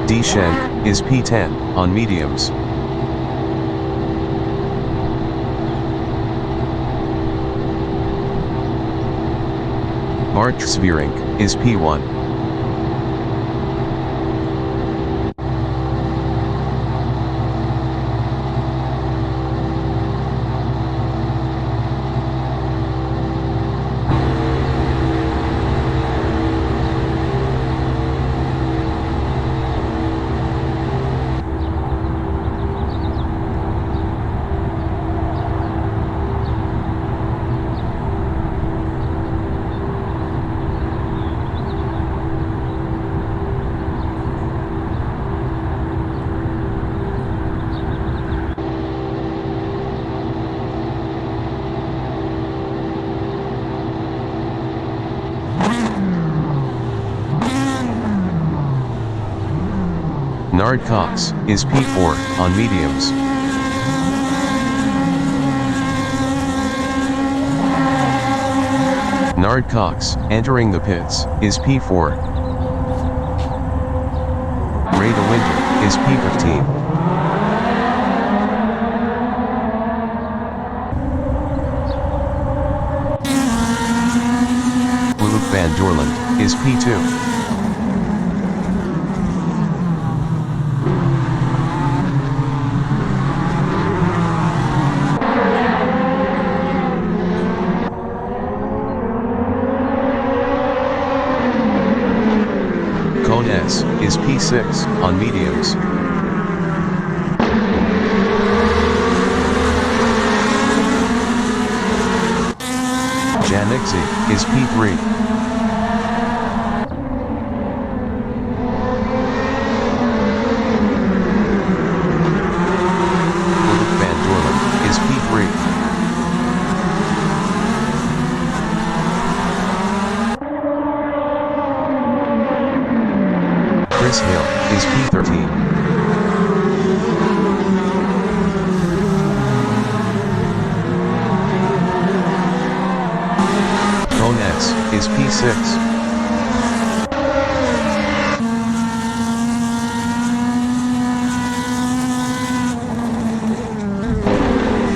D-Shank is P10 on mediums. Archsvering is P1. Nard-Cox is P4 on mediums. Nard-Cox entering the pits is P4. Ray de Winter is P15. Luke van Doorland is P2. S is P6 on mediums. Janixi is P3. Luke van Doorland is P3. Chris Hill is P13. Cone S is P6.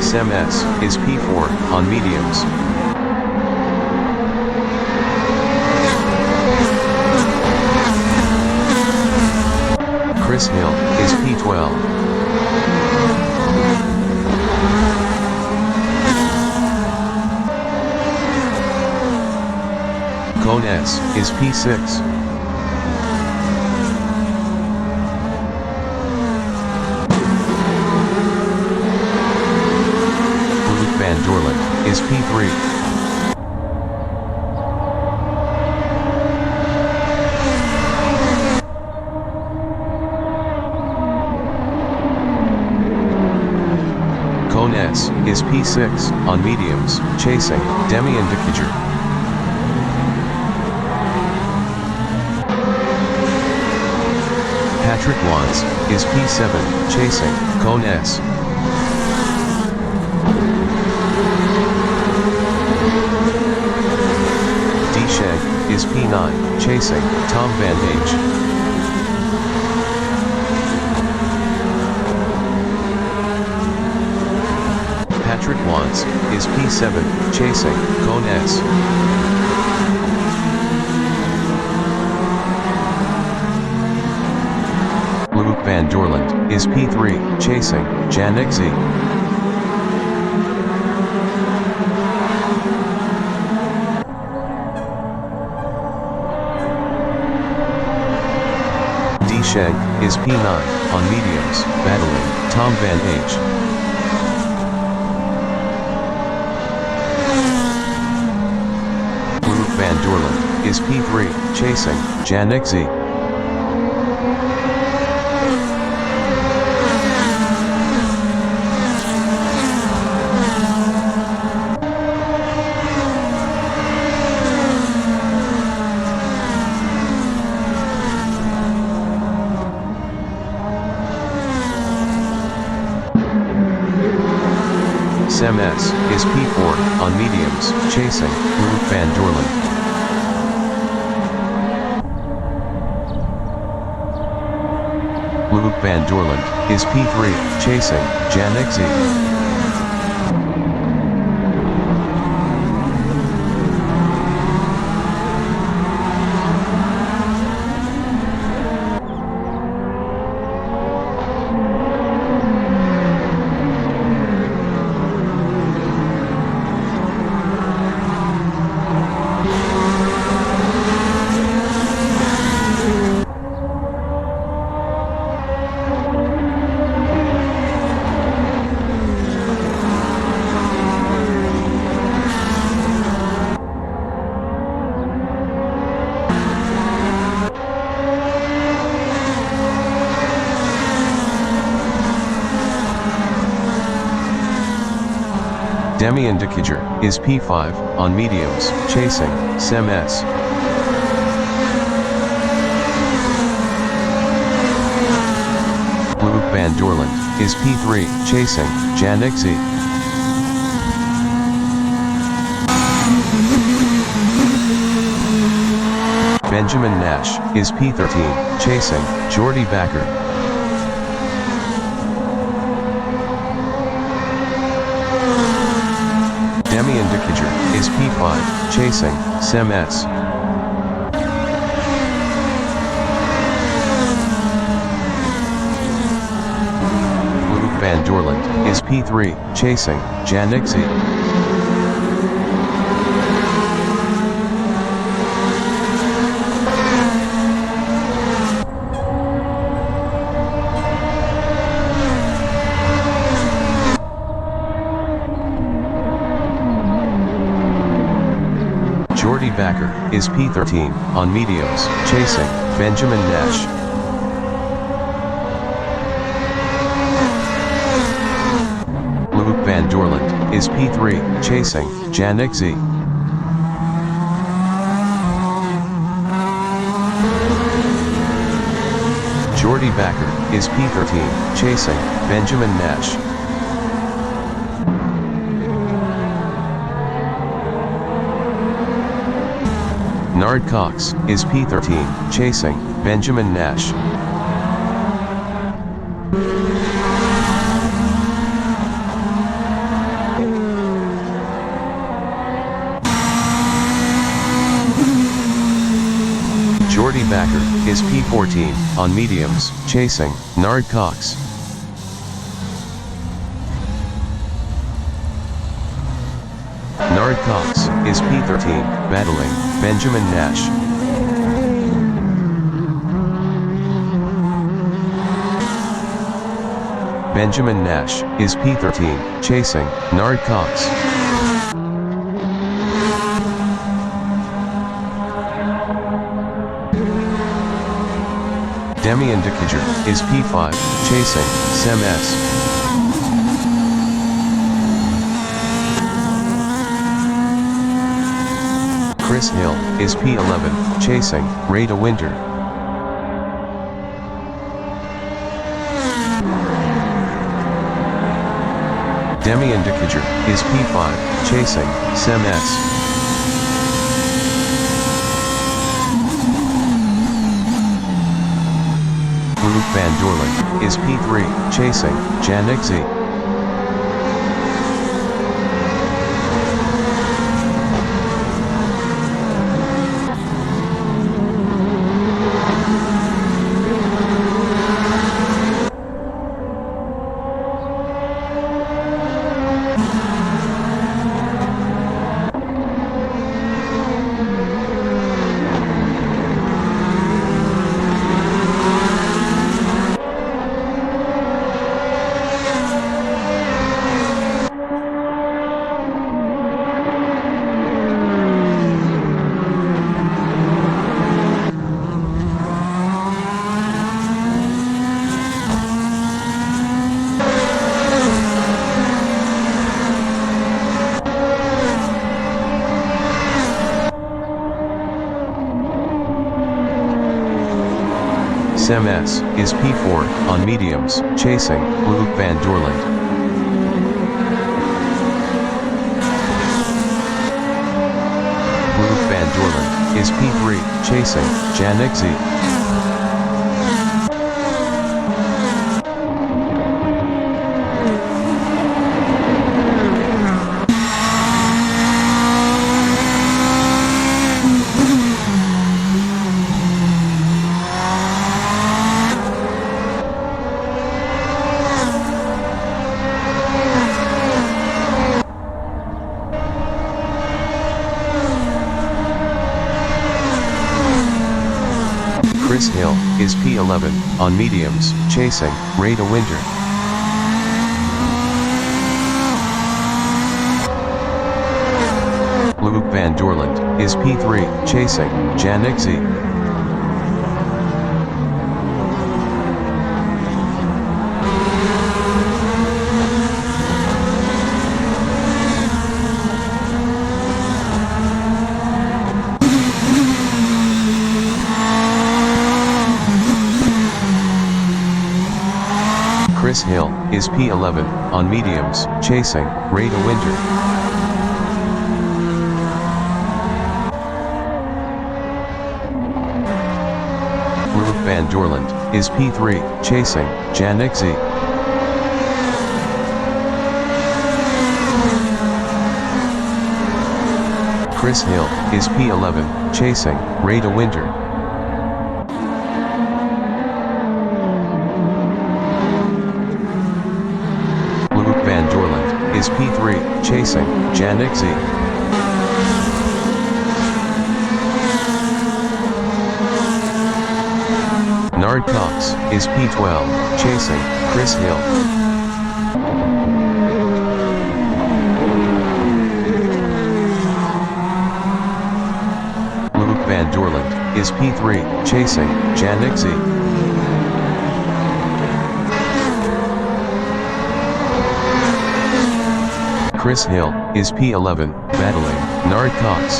Sem S is P4 on mediums. Chris Hill is P12. Cone S is P6. Luke van Doorland is P3. Cone S is P6 on mediums, chasing Demi and Decatur. Patrick Watts is P7, chasing Cone S. D-Shank is P9, chasing Tom Van Hage. Patrick Watts is P7, chasing Cone S. Luke van Doorland is P3, chasing Janixi. D-Shank is P9 on mediums, battling Tom Van Hage. Van Doorland is P3, chasing Janixi. Sem S is P4 on mediums, chasing Luke van Doorland. Luke van Doorland is P3, chasing Janik Z. Demi indicator is P5 on mediums, chasing Sem S. Luke van Doorland is P3, chasing Janik Z. Benjamin Nash is P13, chasing Jordi Bakker. Demi indicator is P5, chasing Sem S. Luke van Doorland is P3, chasing Janik Z. Jordi Bakker is P13 on mediums, chasing Benjamin Nash. Luke van Doorland is P3, chasing Janik Z. Jordi Bakker is P13, chasing Benjamin Nash. Nard Cox is P13, chasing Benjamin Nash. Jordi Bakker is P14 on mediums, chasing Nard Cox. Nard Cox is P13, battling Benjamin Nash. Benjamin Nash is P13, chasing Nard Cox. Demi indicator is P5, chasing Sem S. Chris Hill is P11, chasing Rada Winter. Demi indicator is P5, chasing Sem S. Luke van Doorland is P3, chasing Janik Z. Sem S is P4 on mediums, chasing Luke van Doorland. Luke van Doorland is P3, chasing Janik Z. is P11, on mediums, chasing, Rada Winter. Luke van Doorland, is P3, chasing, Janik Z. Chris Hill, is P11, on mediums, chasing, Rada Winter. Luke van Doorland, is P3, chasing, Janik Z. Chris Hill, is P11, chasing, Rada Winter. Van Doorland, is P3, chasing, Janik Z. Nard Cox, is P12, chasing, Chris Hill. Luke van Doorland, is P3, chasing, Janik Z. Chris Hill, is P11, battling, Nard Cox.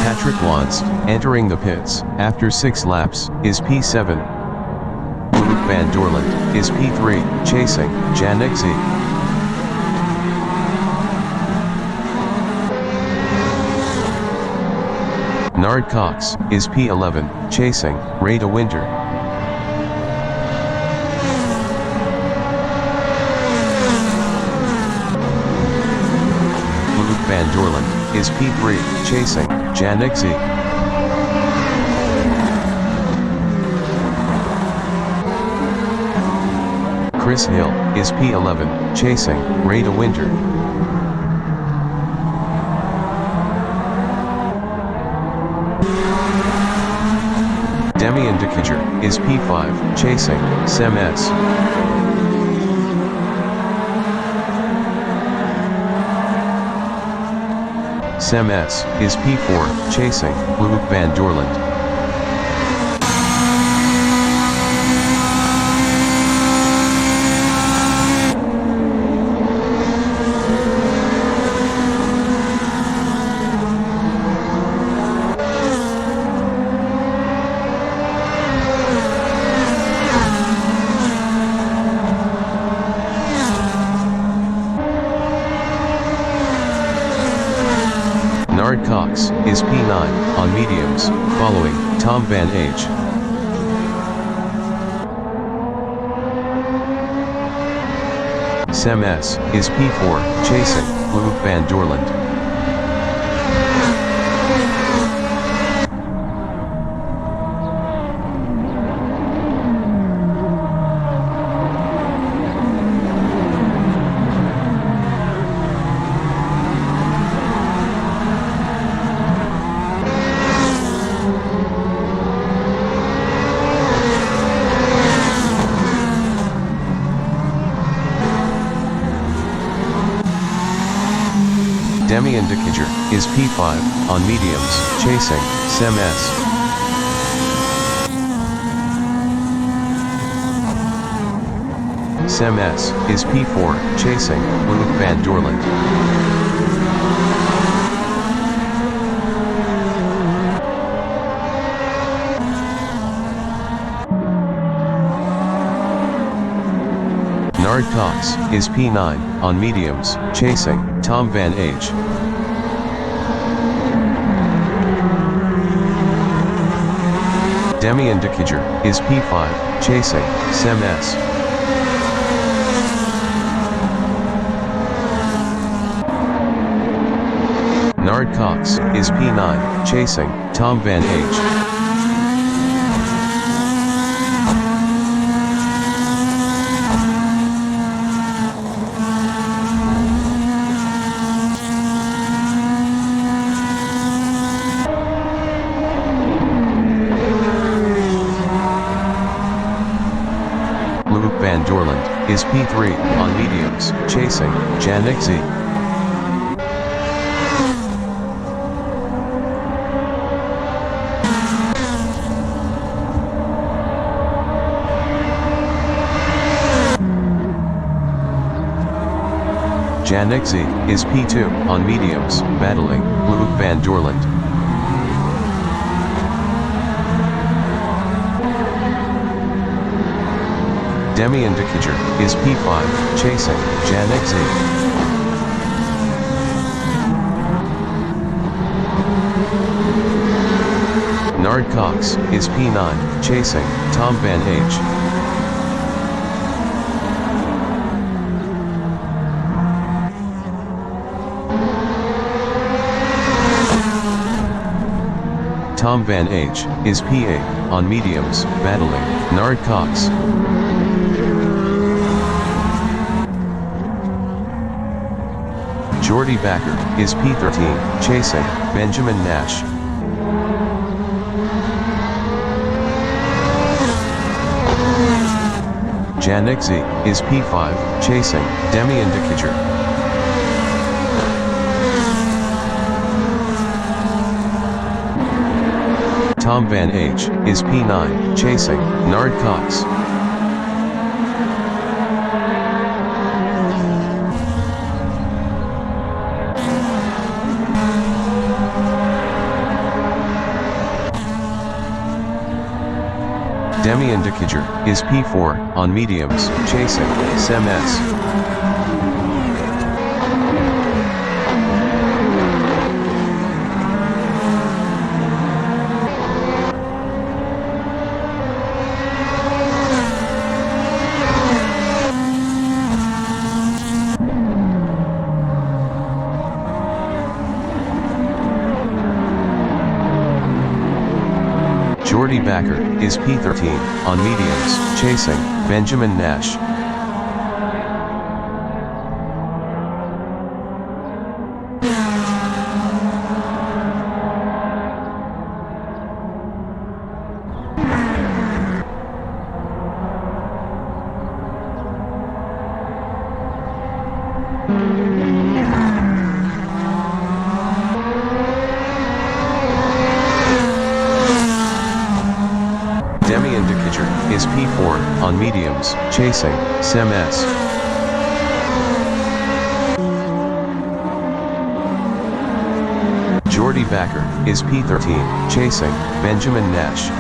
Patrick Wanst, entering the pits, after 6 laps, is P7. Luke van Doorland, is P3, chasing, Janik Z. Nard Cox, is P11, chasing, Rada Winter. Van Doorland, is P3, chasing, Janik Z. Chris Hill, is P11, chasing, Rada Winter. Demian Dekiger, is P5, chasing, Sem S. Sem S, is P4, chasing, Luke van Doorland. Nard Cox, is P9, on mediums, following, Tom van H. Sem S, is P4, chasing, Luke van Doorland. Demian Dekiger, is P5, on mediums, chasing, Sem S. Sem S, is P4, chasing, Luke van Doorland. Nard Cox, is P9, on mediums, chasing, Tom van H. Demian Dekiger, is P5, chasing, Sem S. Nard Cox, is P9, chasing, Tom van H. van Dorland, is P3, on mediums, chasing, Janik Z. Janik Z, is P2, on mediums, battling, Luke van Dorland. Demi Indicator, is P5, chasing, Janik Z. Nard Cox, is P9, chasing, Tom van H. Tom van H, is P8, on mediums, battling, Nard Cox. Jordi Bakker, is P13, chasing, Benjamin Nash. Janik Z, is P5, chasing, Demi Indicator. Tom van H, is P9, chasing, Nard Cox. Demi Indicator, is P4, on mediums, chasing, Sem S. Jordi Bakker, is P13, on mediums, chasing, Benjamin Nash. Demi Indicator, is P4, on mediums, chasing, Sem S. Jordi Bakker, is P13, chasing, Benjamin Nash.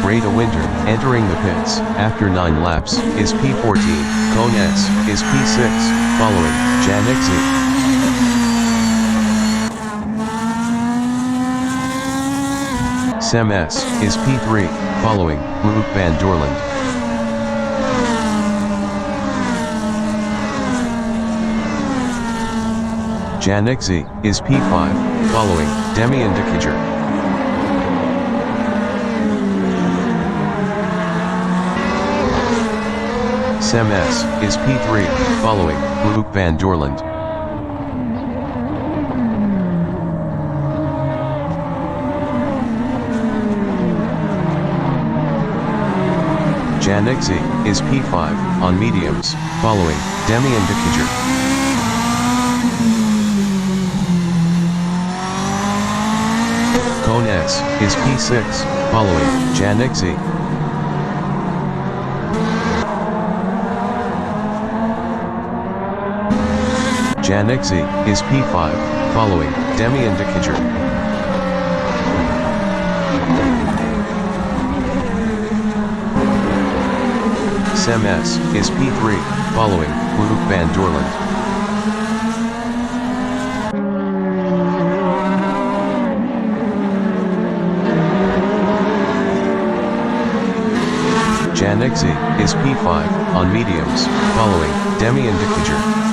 Rada Winter, entering the pits, after 9 laps, is P14, Cone S, is P6, following, Janik Z. Sem S, is P3, following, Luke van Dorland. Janik Z, is P5, following, Demi Indicator. Sem S, is P3, following, Luke van Dorland. Janik Z, is P5, on mediums, following, Demi Indicator. Cone S, is P6, following, Janik Z. Janik Z, is P5, following, Demi Indicator. Sem S, is P3, following, Luke van Dorland. Janik Z, is P5, on mediums, following, Demi Indicator.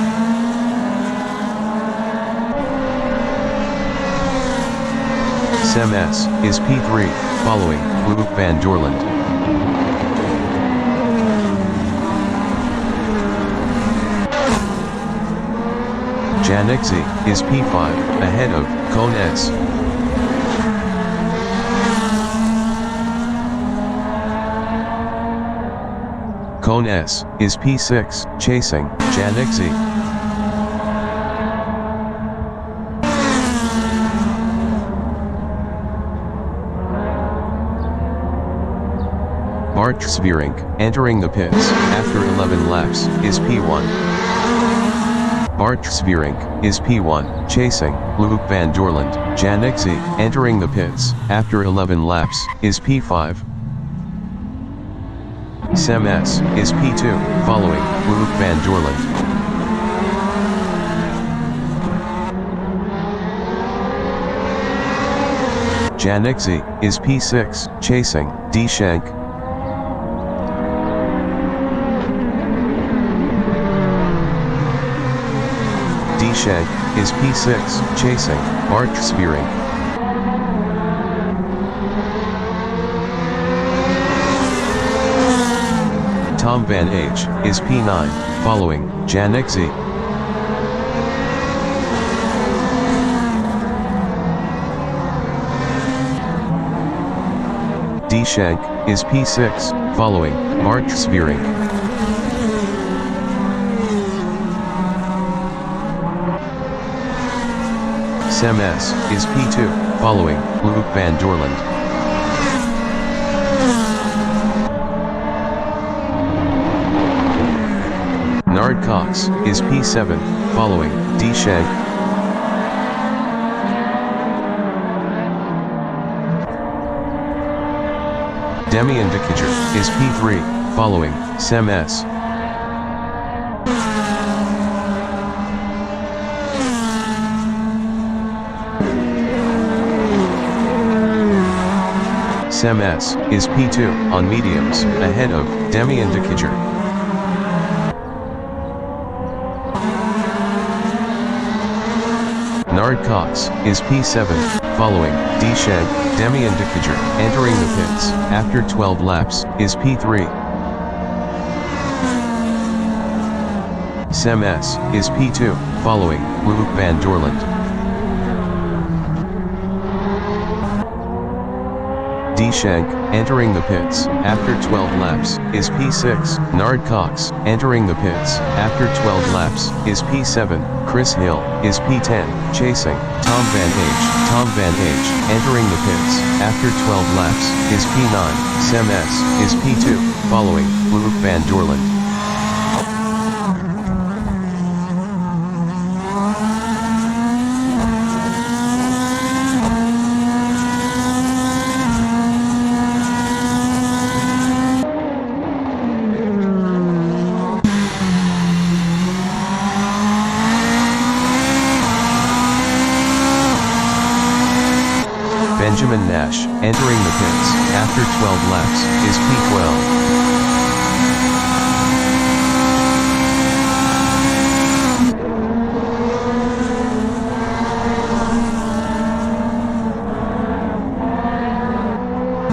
Sem S, is P3, following, Luke van Dorland. Janexi is P5, ahead of Cone S. Cone S is P6, chasing Janexi. Bartschvierink, entering the pits, after 11 laps, is P1. Bartschvierink is P1, chasing Luke van Dorland. Janexi, entering the pits, after 11 laps, is P5. Sem S is P2, following Luke van Dorland. Janexi is P6, chasing D. Schenk. D. Schenk is P6, chasing Bartschvierink. Tom van H is P9, following Janexi. D. Schenk is P6, following Bartschvierink. Sem S is P2, following Luke van Dorland. Nard Cox is P7, following D. Schenk. Demian de Kidger is P3, following Sem S. Sem S is P2 on mediums, ahead of Demian de Kidger. Nard Cox is P7, following D. Schenk. Demian de Kidger, entering the pits, after 12 laps, is P3. Sem S is P2, following Luke van Dorland. D. Schenk, entering the pits, after 12 laps, is P6. Nard Cox, entering the pits, after 12 laps, is P7. Chris Hill is P10, chasing Tom van H. Tom van H, entering the pits, after 12 laps, is P9. Sem S is P2, following Luke van Dorland. Benjamin Nash, entering the pits, after 12 laps, is P12.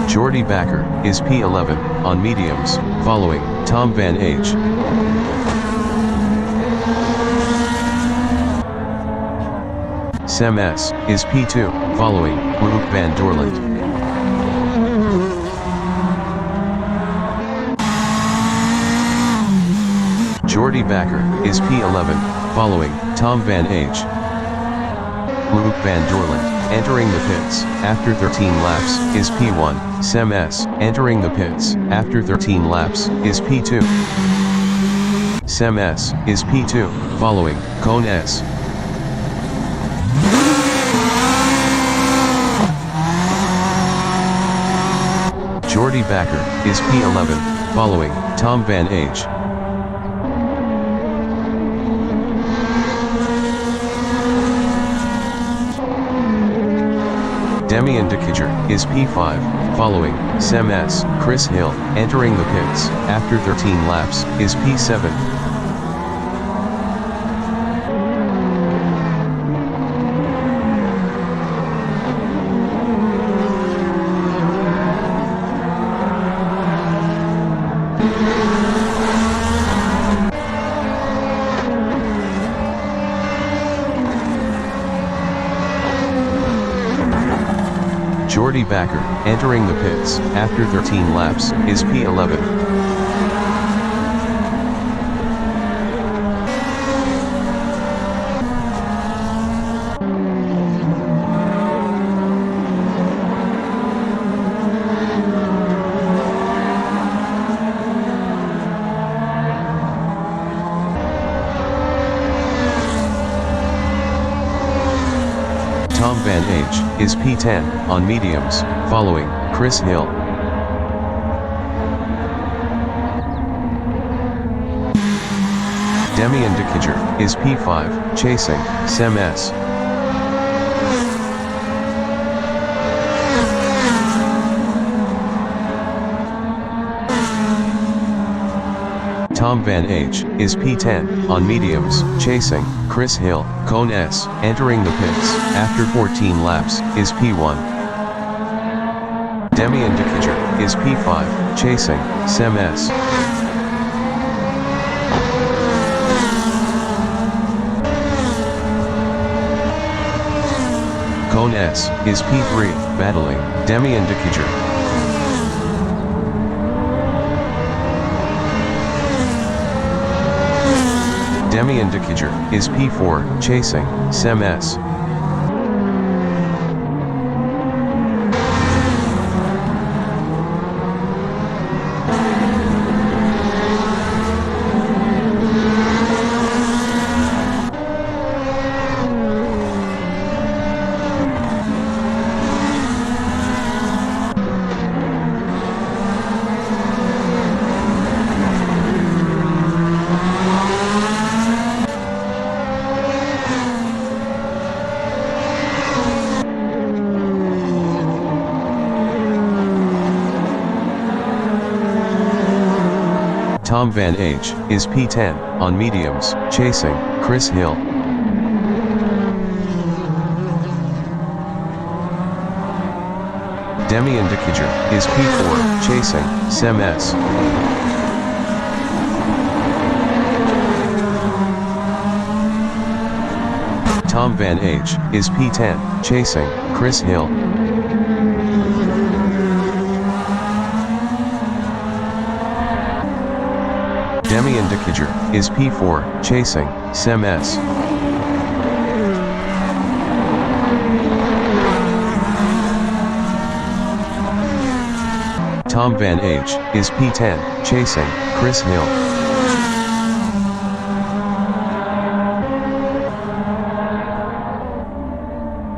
Jordy Bakker is P11, on mediums, following Tom van H. Sem S is P2, following Luke van Dorland. Jordy Bakker is P11, following Tom van H. Luke van Dorland, entering the pits, after 13 laps, is P1. Sem S, entering the pits, after 13 laps, is P2. Sem S is P2, following Cone S. Jordy Bakker is P11, following Tom van H. Demian de Kidger is P5, following Sem S. Chris Hill, entering the pits, after 13 laps, is P7. Jordi Bakker, entering the pits, after 13 laps, is P11. Tom Van H. is P10, on mediums, following Chris Hill. Demian De Kidger is P5, chasing Sem S. Tom Van H. is P10, on mediums, chasing Chris Hill. Cone S, entering the pits, after 14 laps, is P1. Demian De Kidger is P5, chasing Sem S. Cone S is P3, battling Demian De Kidger. Demian De Kidger is P4, chasing Sem S. Tom Van H. is P10, on mediums, chasing Chris Hill. Demian De Kidger is P4, chasing Sem S. Tom Van H. is P10, chasing Chris Hill. Demian De Kidger is P4, chasing Sem S. Tom Van H. is P10, chasing Chris Hill.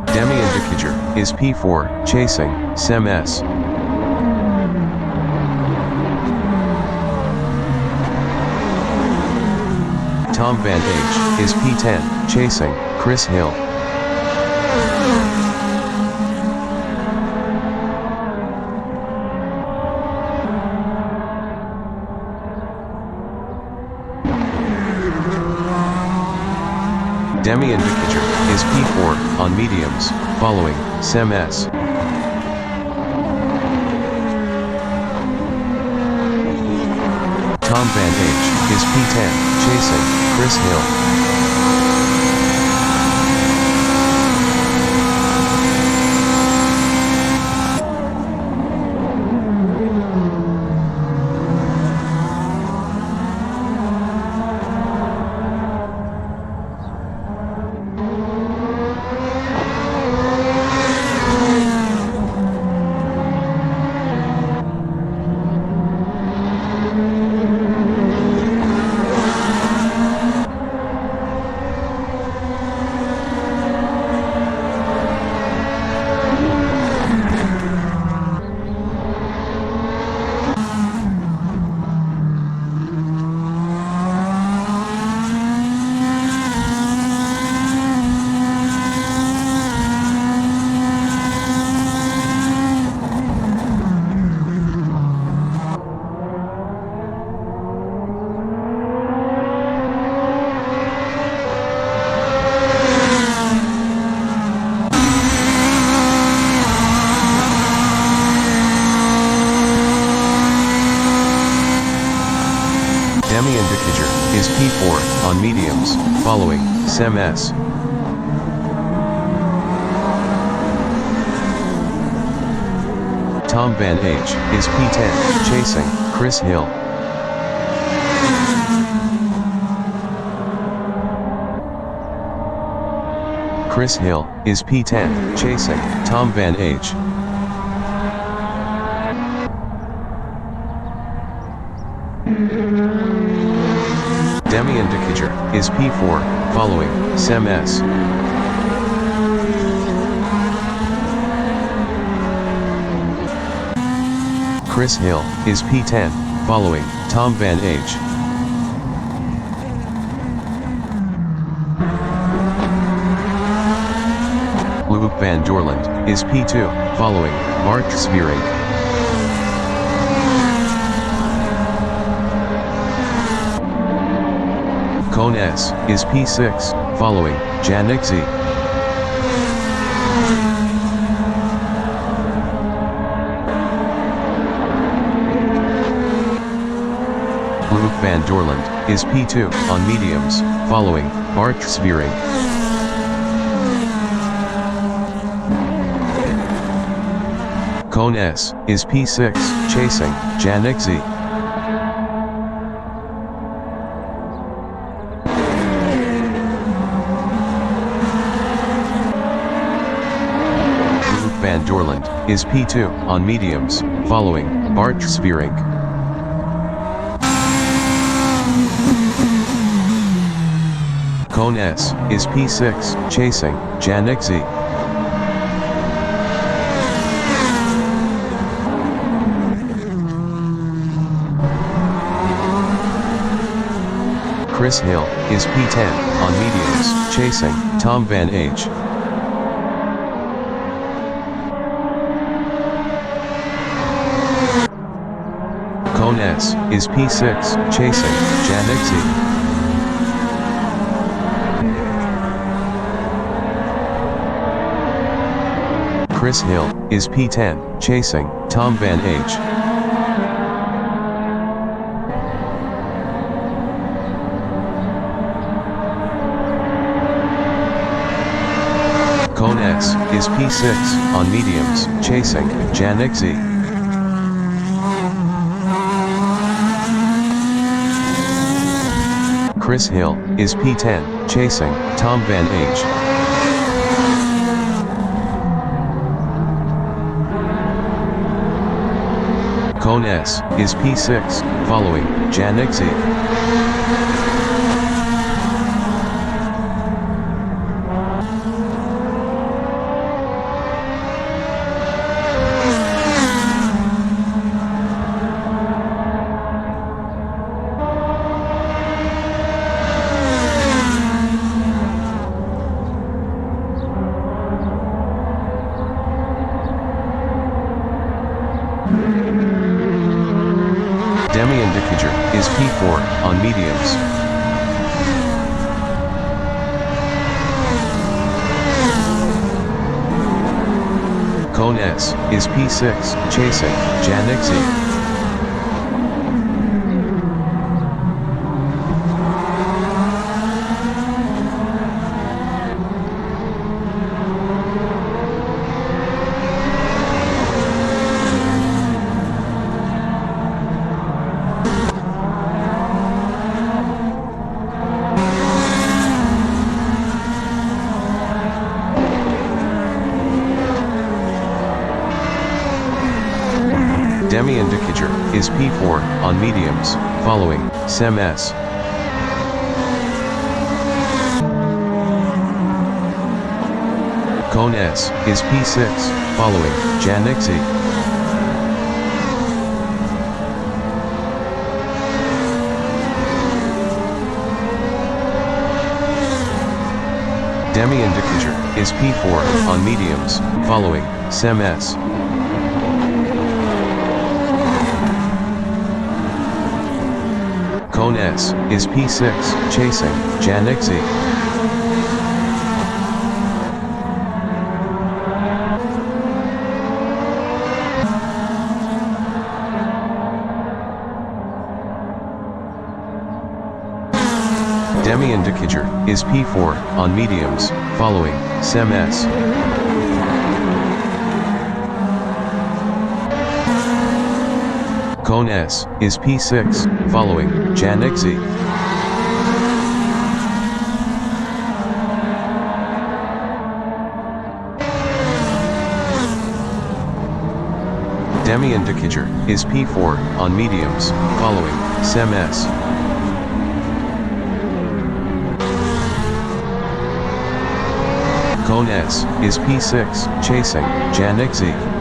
Demian De Kidger is P4, chasing Sem S. Tom Van H. is P10, chasing Chris Hill. Demian De Kidger is P4, on mediums, following Sem S. Tom Van H. is P10, chasing Chris Hill. Demian De Kidger is P4, on mediums, following Sem S. Tom Van H is P10, chasing Chris Hill. Chris Hill is P10, chasing Tom Van H. Demian DeKeeger is P4, following Sem S. Chris Hill is P10, following Tom Van H. Luke van Doorland is P2, following Bart Svierink. Cone S is P6, following Janik Z. Luke van Doorland is P2 on mediums, following Bart Svierink. Cone S is P6, chasing Janik Z. Luke van Doorland is P2 on mediums, following Bart Svierink. Cone S is P6, chasing Janik Z. Chris Hill is P10 on mediums, chasing Tom Van H. Cone S is P6, chasing Janik Z. Chris Hill is P10, chasing Tom Van H. Cone S is P6 on mediums, chasing Janik Z. Chris Hill is P10, chasing Tom Van H. Cone S is P6, following Janik Z. Demian DeKeeger is P4 on mediums. Cone S is P6, chasing Janik Z. Demian DeKeeger is P4 on mediums, following Sem S. Cone S is P6, following Janik Z. Demian DeKeeger is P4 on mediums, following Sem S. Cone S is P6, chasing Janik Z. Demian DeKeeger is P4 on mediums, following Sem S. Cone S is P6, following Jan XZ. Demi indicator is P4 on mediums, following Sem S. Cone S is P6, chasing Jan XZ.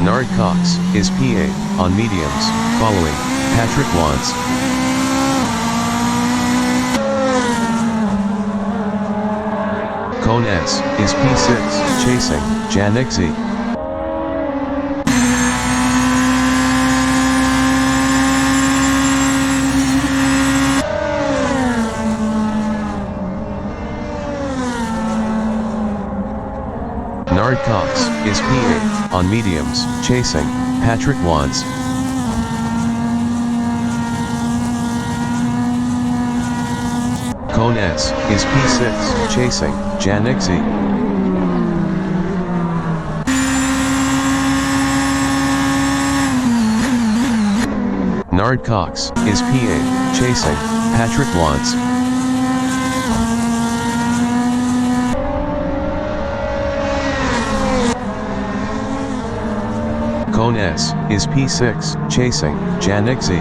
Nard Cox is P8 on mediums, following Patrick Wants. Cone S is P6, chasing Jan XZ. Nard Cox is P8 on mediums, chasing Patrick Wants. Cone S is P6, chasing Jan XZ. Nard Cox is P8, chasing Patrick Wants. Cone S is P6, chasing Jan XZ.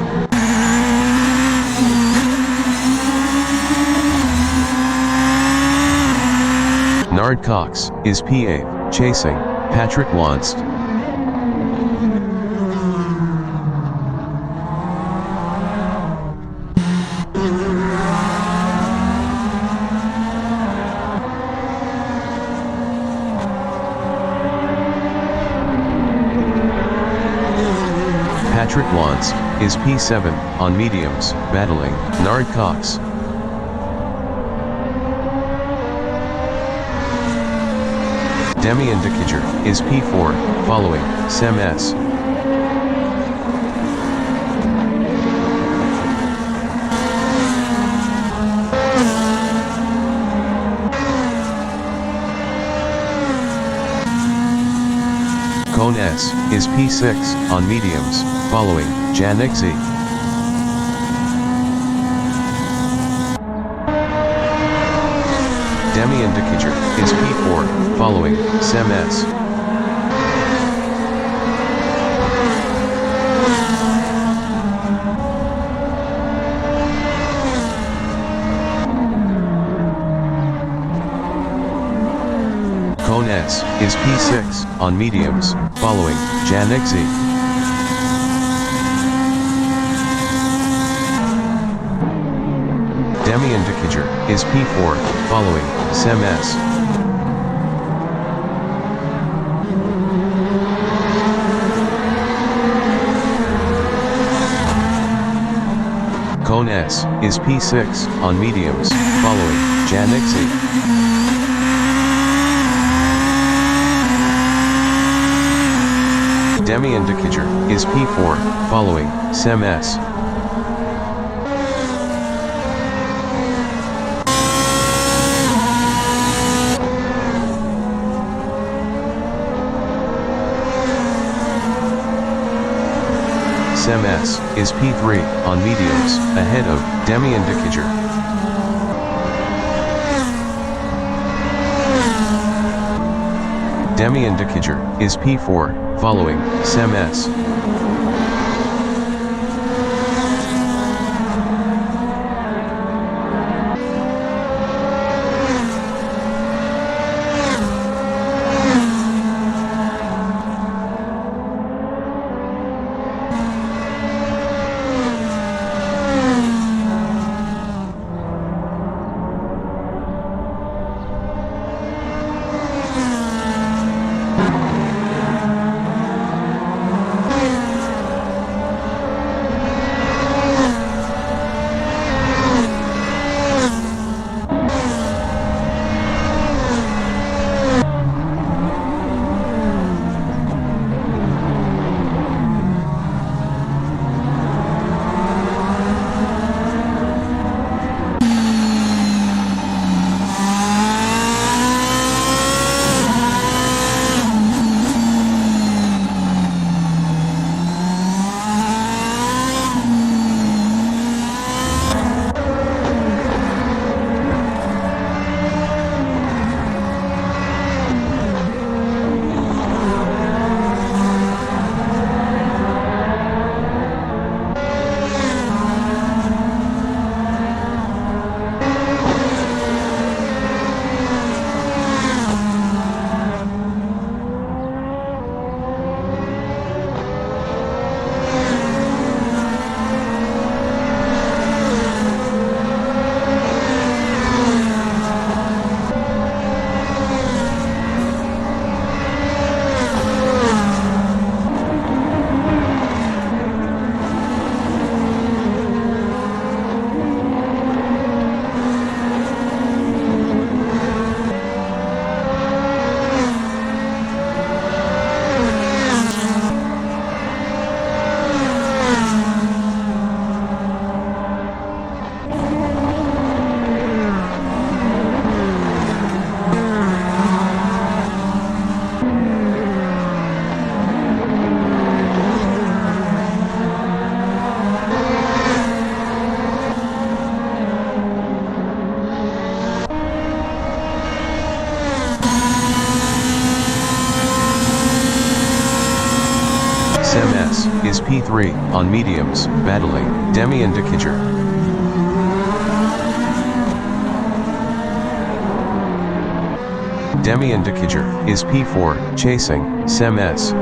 Nard Cox is P8, chasing Patrick Wants. Patrick Wants is P7 on mediums, battling Nard Cox. Demi indicator is P4, following Sem S. Cone S is P6 on mediums, following Jan XZ. Demi indicator is P4, following Sem S. Cone S is P6 on mediums, following Jan XZ. Demi indicator is P4, following Sem S. Cone S is P6 on mediums, following Jan XZ. Demi indicator is P4, following Sem S. Sem S is P3 on mediums, ahead of Demi indicator. Demi indicator is P4, following Sem S. Sem S is P3 on mediums, battling, demi-indicator. Demi-indicator is P4, chasing, Sem S.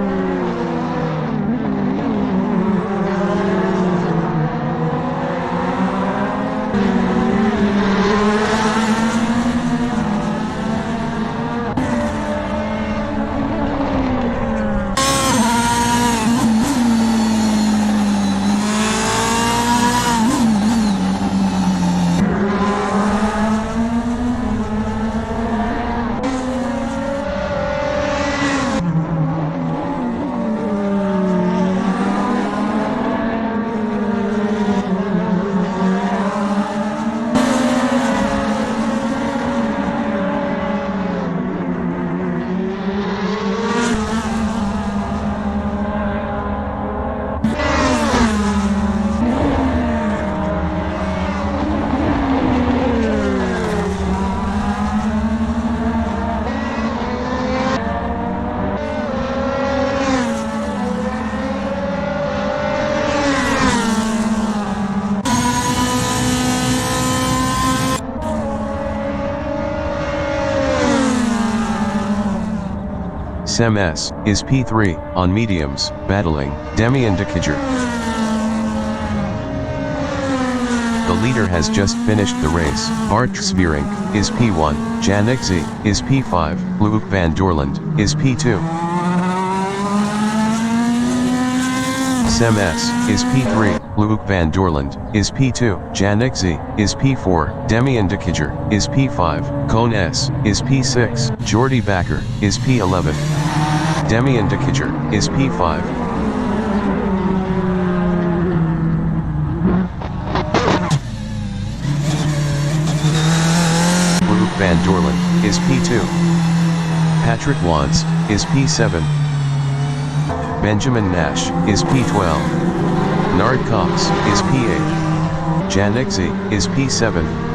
Sem S is P3 on mediums, battling, demi-indicator. The leader has just finished the race. Bart Svierink is P1, Janik Z is P5, Luke van Doorland is P2. Sem S is P3, Luke van Doorland is P2, Janik Z is P4, demi-indicator is P5, Cone S is P6, Jordi Bakker is P11. Demi-indicator is P5. Luke van Doorland is P2. Patrick Wantz is P7. Benjamin Nash is P12. Nard Cox is P8. Janik Z is P7.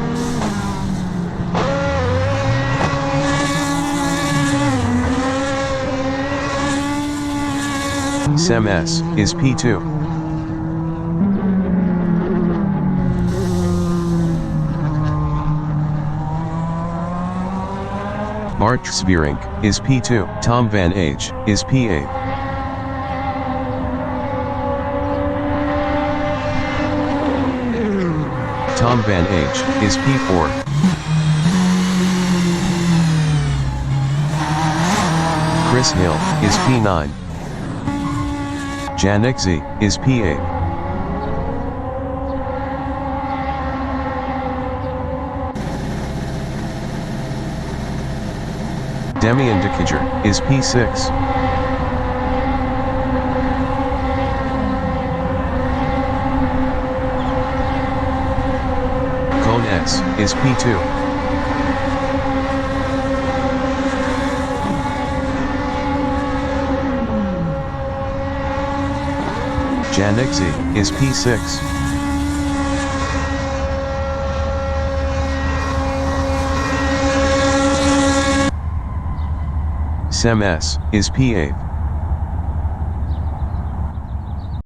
Sem S is P2. Bart Svierink is P2. Tom van H is P8. Tom van H is P4. Chris Hill is P9. Janik Z is P8. Demi-indicator is P6. Cone S is P2. Janik Z is P6. Sem S is P8.